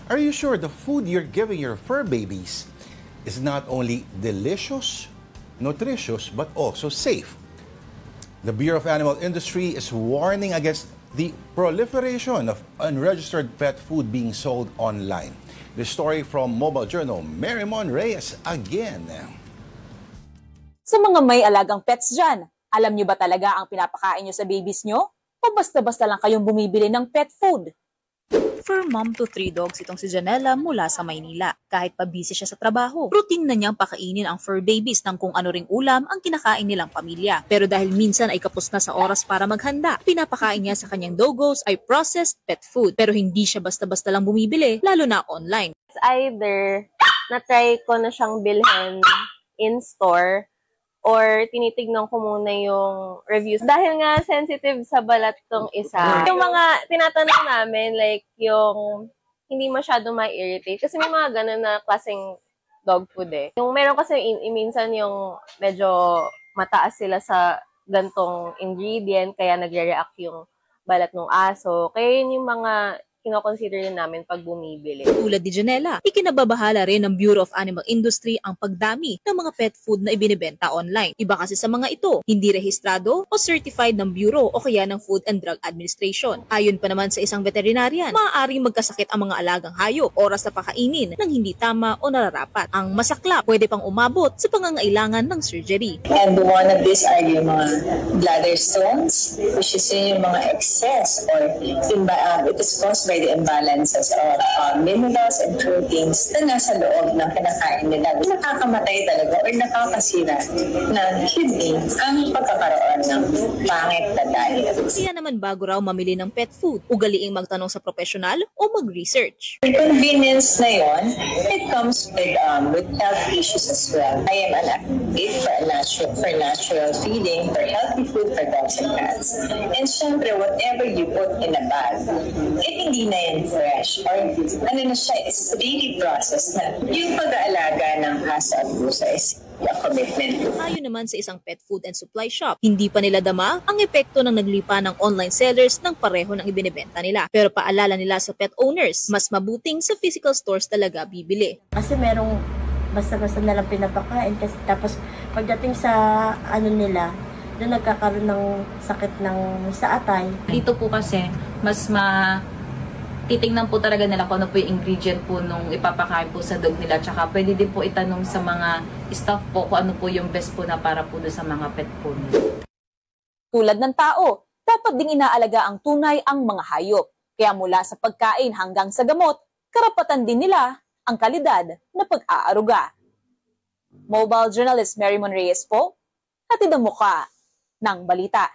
Are you sure the food you're giving your fur babies is not only delicious, nutritious, but also safe? The Bureau of Animal Industry is warning against the proliferation of unregistered pet food being sold online. The story from Mobile Journal, Marymon Reyes again. Sa mga may alagang pets dyan, alam nyo ba talaga ang pinapakain nyo sa babies nyo? O basta-basta lang kayong bumibili ng pet food? Fur mom to 3 dogs itong si Janela mula sa Maynila. Kahit pa busy siya sa trabaho, routine na niyang pakainin ang fur babies ng kung ano ring ulam ang kinakain nilang pamilya. Pero dahil minsan ay kapos na sa oras para maghanda, pinapakain niya sa kanyang doggos ay processed pet food. Pero hindi siya basta-basta lang bumibili, lalo na online. It's either na-try ko na siyang bilhin in-store or tinitignan ko muna yung reviews. Dahil nga sensitive sa balat tong isa. Yung mga tinatanong namin, like yung hindi masyado ma-irritate. Kasi may mga ganun na klaseng dog food eh. Yung meron kasi minsan yung medyo mataas sila sa gantong ingredient, kaya nagre-react yung balat ng aso. Kaya yun yung mga kino-consider din namin pag bumibili. Tulad ni Janela, ikinababahala rin ng Bureau of Animal Industry ang pagdami ng mga pet food na ibinibenta online. Iba kasi sa mga ito, hindi rehistrado o certified ng Bureau o kaya ng Food and Drug Administration. Ayon pa naman sa isang veterinarian, maaaring magkasakit ang mga alagang hayop oras na pakainin ng hindi tama o nararapat. Ang masaklap, pwede pang umabot sa pangangailangan ng surgery. And one of these are yung mga bladder stones, which is yung mga excess or it is caused by the imbalances of minerals and proteins na nasa loob ng kinakain nila. Nakakamatay talaga or nakakasira ng kidney ang pagkakaroon ng pangit na diet. Kaya naman bago raw mamili ng pet food, ugaliing magtanong sa profesional o mag-research. The convenience na yon, it comes with health issues as well. I am an advocate for natural feeding, for healthy food for dogs and cats. And syempre, whatever you put in a bag, hindi na yan fresh or ano na siya, it's really process na. Yung pag-aalaga ng aso at pusa is a commitment. Ayon naman sa isang pet food and supply shop, hindi pa nila dama ang epekto ng naglipa ng online sellers ng pareho ng ibinebenta nila. Pero paalala nila sa pet owners, mas mabuting sa physical stores talaga bibili. Kasi merong basta-basta nalang pinapakain kasi tapos pagdating sa ano nila, doon nagkakaroon ng sakit ng sa atay. Dito po kasi mas titingnan po talaga nila kung ano po yung ingredient po nung ipapakain po sa dog nila. Tsaka pwede din po itanong sa mga staff po kung ano po yung best po na para po sa mga pet po nila. Tulad ng tao, dapat ding inaalaga ang tunay ang mga hayop. Kaya mula sa pagkain hanggang sa gamot, karapatan din nila ang kalidad na pag-aaruga. Mobile Journalist Marymon Reyes po, hatid ang muka ng balita.